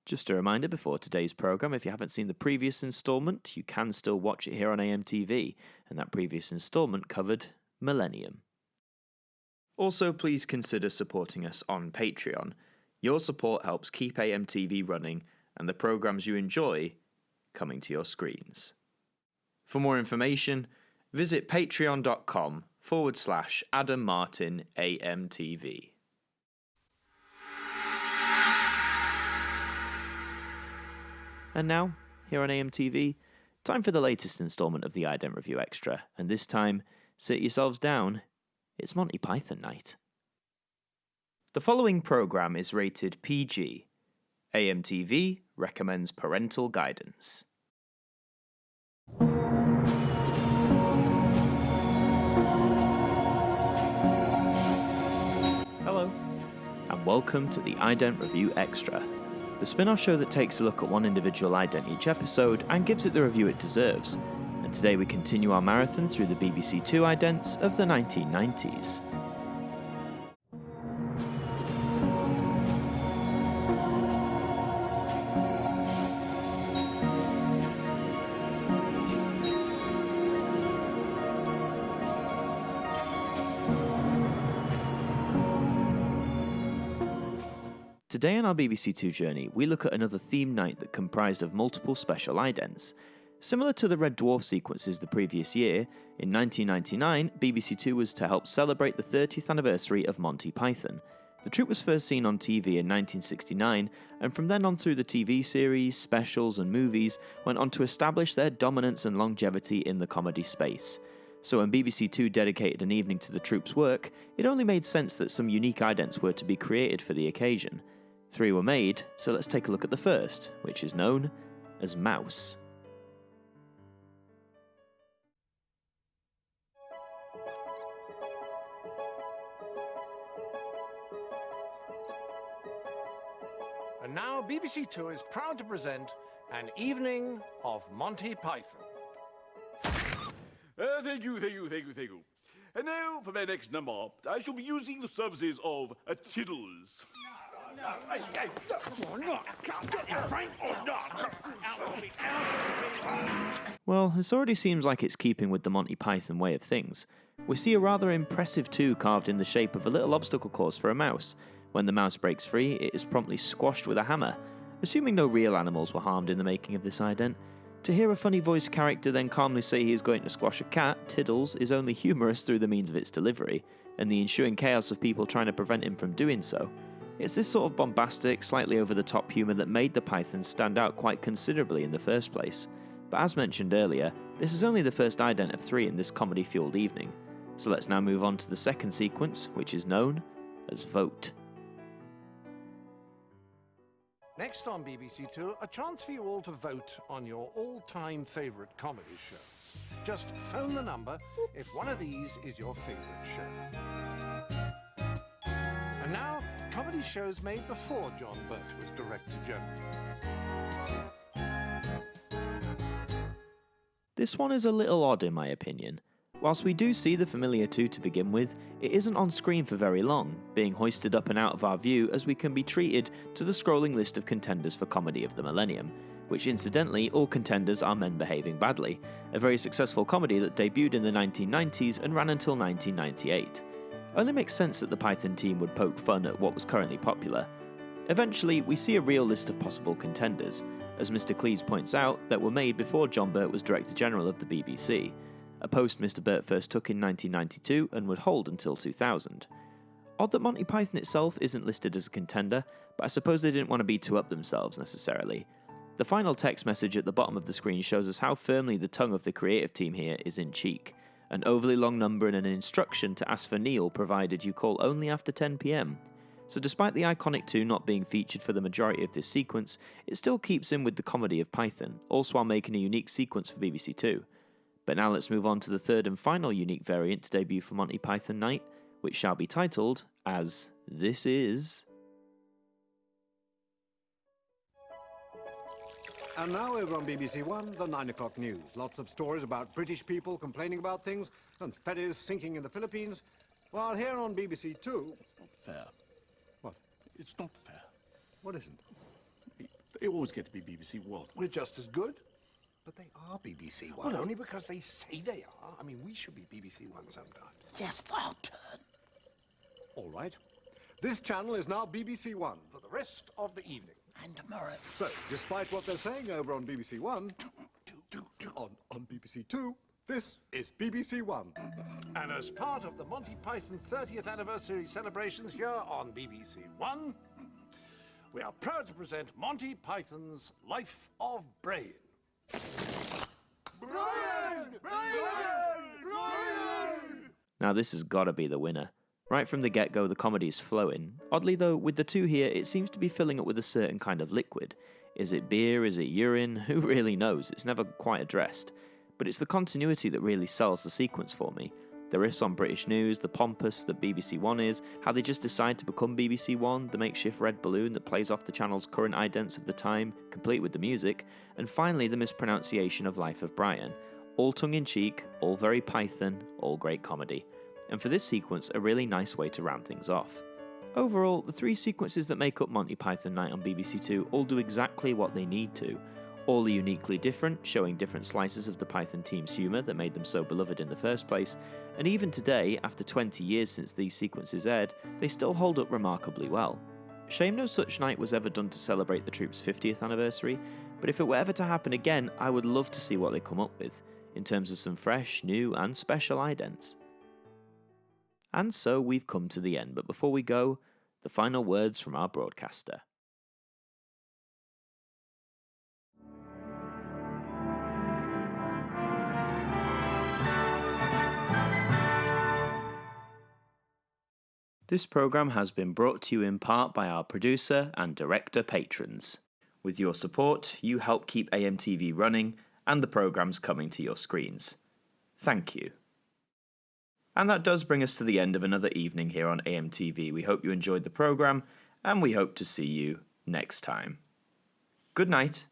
Just a reminder before today's programme, if you haven't seen the previous instalment, you can still watch it here on AMTV, and that previous instalment covered Millennium. Also, please consider supporting us on Patreon. Your support helps keep AMTV running and the programmes you enjoy coming to your screens. For more information, visit patreon.com/Adam Martyn AMTV. And now, here on AMTV, time for the latest instalment of the Ident Review Extra, and this time, sit yourselves down, it's Monty Python night. The following programme is rated PG. AMTV recommends parental guidance. Hello, and welcome to the Ident Review Extra, the spin-off show that takes a look at one individual ident each episode and gives it the review it deserves. And today we continue our marathon through the BBC2 idents of the 1990s. Today on our BBC2 journey, we look at another theme night that comprised of multiple special idents. Similar to the Red Dwarf sequences the previous year, in 1999, BBC2 was to help celebrate the 30th anniversary of Monty Python. The troupe was first seen on TV in 1969, and from then on through the TV series, specials and movies, went on to establish their dominance and longevity in the comedy space. So when BBC2 dedicated an evening to the troupe's work, it only made sense that some unique idents were to be created for the occasion. 3 were made, so let's take a look at the first, which is known as Mouse. And now BBC2 is proud to present An Evening of Monty Python. Thank you. And now, for my next number, I shall be using the services of Tiddles. Well, this already seems like it's keeping with the Monty Python way of things. We see a rather impressive 2 carved in the shape of a little obstacle course for a mouse. When the mouse breaks free, it is promptly squashed with a hammer. Assuming no real animals were harmed in the making of this ident, to hear a funny voiced character then calmly say he is going to squash a cat, Tiddles, is only humorous through the means of its delivery, and the ensuing chaos of people trying to prevent him from doing so. It's this sort of bombastic, slightly over-the-top humour that made the Pythons stand out quite considerably in the first place. But as mentioned earlier, this is only the first ident of 3 in this comedy-fueled evening. So let's now move on to the second sequence, which is known as Vote. Next on BBC2, a chance for you all to vote on your all-time favourite comedy show. Just phone the number if one of these is your favourite show. And now, comedy shows made before John Burt was Director General. This one is a little odd in my opinion. Whilst we do see the familiar 2 to begin with, it isn't on screen for very long, being hoisted up and out of our view as we can be treated to the scrolling list of contenders for Comedy of the Millennium, which incidentally all contenders are men behaving badly, a very successful comedy that debuted in the 1990s and ran until 1998. Only makes sense that the Python team would poke fun at what was currently popular. Eventually, we see a real list of possible contenders, as Mr. Cleese points out, that were made before John Burt was Director General of the BBC, a post Mr. Burt first took in 1992 and would hold until 2000. Odd that Monty Python itself isn't listed as a contender, but I suppose they didn't want to be too up themselves necessarily. The final text message at the bottom of the screen shows us how firmly the tongue of the creative team here is in cheek. An overly long number and an instruction to ask for Neil provided you call only after 10 PM. So despite the iconic 2 not being featured for the majority of this sequence, it still keeps in with the comedy of Python, also while making a unique sequence for BBC2. But now let's move on to the third and final unique variant to debut for Monty Python Night, which shall be titled as This Is. And now over on BBC One, the 9 o'clock news. Lots of stories about British people complaining about things and ferries sinking in the Philippines. While here on BBC Two... It's not fair. What? It's not fair. What isn't? It always get to be BBC One. We're just as good. But they are BBC One. Well, only because they say they are. I mean, we should be BBC One sometimes. Yes, it's our turn. All right. This channel is now BBC One. For the rest of the evening. And tomorrow. So, despite what they're saying over on BBC One, on BBC Two, this is BBC One. And as part of the Monty Python 30th anniversary celebrations here on BBC One, we are proud to present Monty Python's Life of Brian. Brian! Now this has got to be the winner. Right from the get-go, the comedy is flowing. Oddly though, with the two here, it seems to be filling up with a certain kind of liquid. Is it beer? Is it urine? Who really knows? It's never quite addressed. But it's the continuity that really sells the sequence for me. The riffs on British news, the pompous that BBC One is, how they just decide to become BBC One, the makeshift red balloon that plays off the channel's current idents of the time, complete with the music, and finally the mispronunciation of Life of Brian. All tongue-in-cheek, all very Python, all great comedy. And for this sequence, a really nice way to round things off. Overall, the three sequences that make up Monty Python Night on BBC2 all do exactly what they need to. All are uniquely different, showing different slices of the Python team's humour that made them so beloved in the first place, and even today, after 20 years since these sequences aired, they still hold up remarkably well. Shame no such night was ever done to celebrate the troupe's 50th anniversary, but if it were ever to happen again, I would love to see what they come up with, in terms of some fresh, new and special idents. And so we've come to the end, but before we go, the final words from our broadcaster. This programme has been brought to you in part by our producer and director patrons. With your support, you help keep AMTV running and the programmes coming to your screens. Thank you. And that does bring us to the end of another evening here on AMTV. We hope you enjoyed the programme, and we hope to see you next time. Good night.